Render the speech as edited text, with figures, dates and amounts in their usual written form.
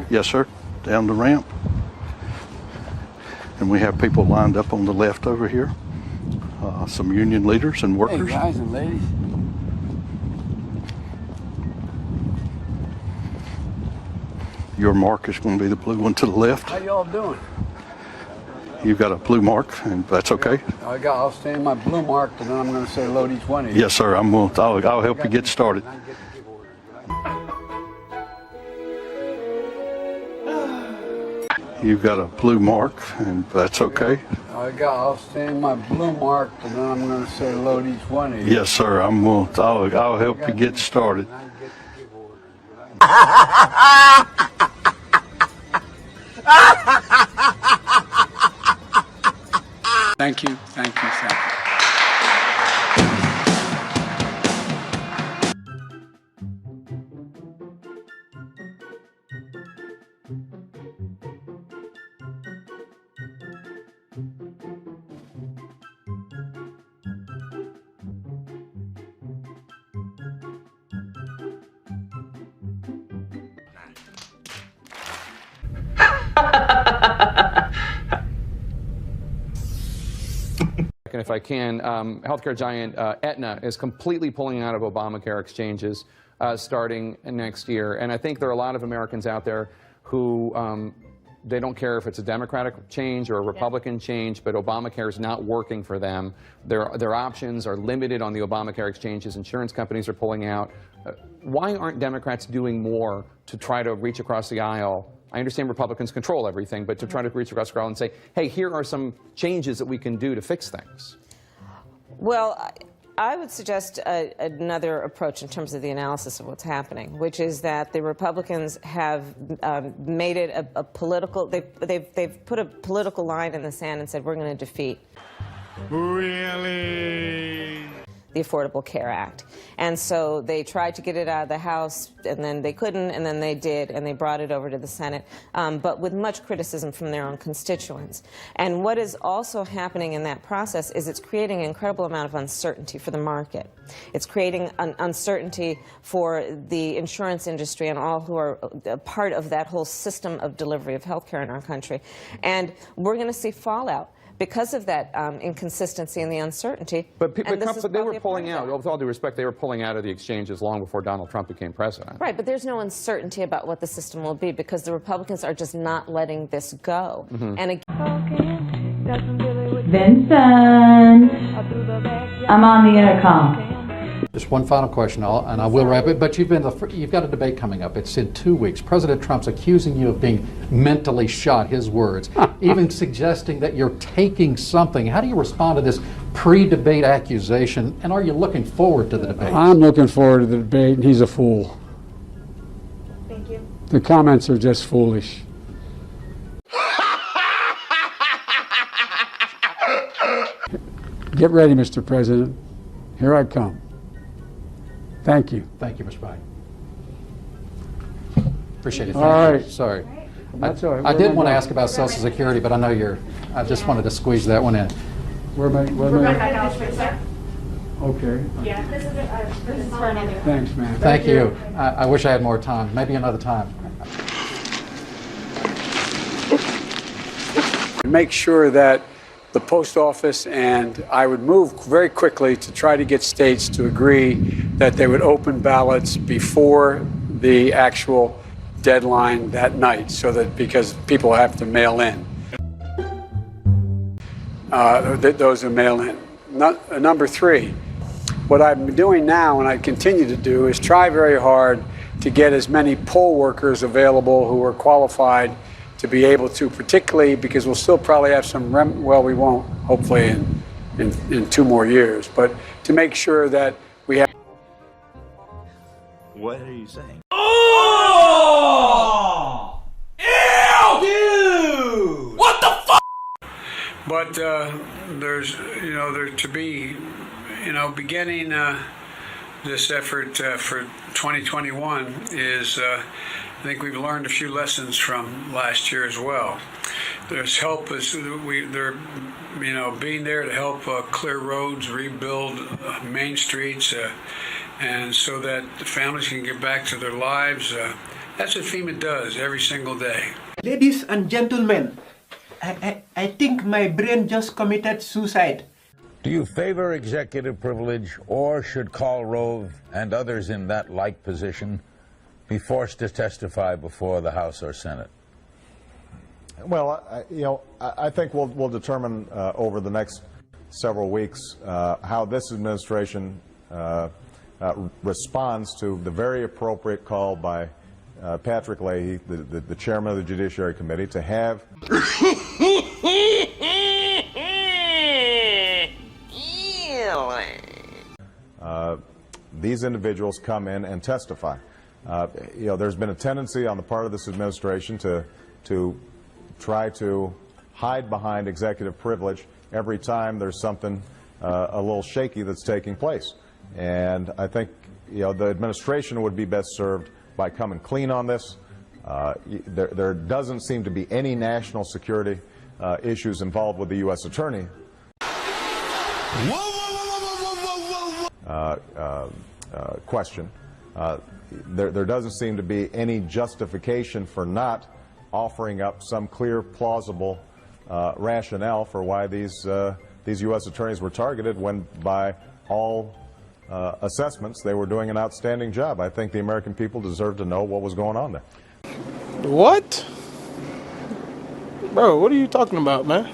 Yes, sir. Down the ramp. And we have people lined up on the left over here. Some union leaders and workers. Hey, guys and ladies. Your mark is going to be the blue one to the left. How y'all doing? You've got a blue mark, and that's okay. I'll stand my blue mark, and then I'm going to say load each one of you. Yes, sir. I'll help you get started. You've got a blue mark, and that's okay. I'll stand my blue mark, and then I'm going to say load each one of you. Yes, sir. I'll help you get started. Thank you, thank you, thank you. And if I can, healthcare giant Aetna is completely pulling out of Obamacare exchanges starting next year. And I think there are a lot of Americans out there who they don't care if it's a Democratic change or a Republican change, but Obamacare is not working for them. Their options are limited on the Obamacare exchanges. Insurance companies are pulling out. Why aren't Democrats doing more to try to reach across the aisle? I understand Republicans control everything, but to try to reach across the aisle and say, hey, here are some changes that we can do to fix things. Well, I would suggest another approach in terms of the analysis of what's happening, which is that the Republicans have made it a political, they've put a political line in the sand and said, we're going to defeat. Really? The Affordable Care Act. And so they tried to get it out of the House, and then they couldn't, and then they did, and they brought it over to the Senate, but with much criticism from their own constituents. And what is also happening in that process is it's creating an incredible amount of uncertainty for the market. It's creating an uncertainty for the insurance industry and all who are a part of that whole system of delivery of health care in our country. And we're going to see fallout because of that inconsistency and the uncertainty. But they were pulling out, with all due respect, they were pulling out of the exchanges long before Donald Trump became president. Right, but there's no uncertainty about what the system will be because the Republicans are just not letting this go. Mm-hmm. And Vincent, I'm on the intercom. Just one final question, and I will wrap it, but you've got a debate coming up. It's in 2 weeks. President Trump's accusing you of being mentally shot, his words, even suggesting that you're taking something. How do you respond to this pre-debate accusation, and are you looking forward to the debate? I'm looking forward to the debate, and he's a fool. Thank you. The comments are just foolish. Get ready, Mr. President. Here I come. Thank you. Thank you, Mr. Biden. Appreciate it. All right. Sorry. That's all right. I did want to ask about Social Security, but I know I just wanted to squeeze that one in. Where am I? Sir. Okay. Yeah, this is for another. Thanks, man. Thank you. I wish I had more time. Maybe another time. Make sure that the post office and I would move very quickly to try to get states to agree that they would open ballots before the actual deadline that night, so that because people have to mail in, those who mail in. Number three, what I'm doing now and I continue to do is try very hard to get as many poll workers available who are qualified to be able to, particularly because we'll still probably have some, well, we won't, hopefully in 2 more years, but to make sure that we have. What are you saying? Oh! Ew! Dude! What the fuck? But there's, there to be, beginning this effort for 2021 is. I think we've learned a few lessons from last year as well. There's help being there to help clear roads, rebuild main streets, and so that the families can get back to their lives. That's what FEMA does every single day. Ladies and gentlemen, I think my brain just committed suicide. Do you favor executive privilege, or should Karl Rove and others in that like position be forced to testify before the House or Senate? Well, I think we'll determine over the next several weeks how this administration responds to the very appropriate call by Patrick Leahy, the chairman of the Judiciary Committee, to have these individuals come in and testify. There's been a tendency on the part of this administration to try to hide behind executive privilege every time there's something a little shaky that's taking place. And I think the administration would be best served by coming clean on this. There doesn't seem to be any national security issues involved with the U.S. Attorney. Question. There doesn't seem to be any justification for not offering up some clear, plausible rationale for why these U.S. attorneys were targeted, when by all assessments they were doing an outstanding job. I think the American people deserve to know what was going on there. What? Bro, what are you talking about, man?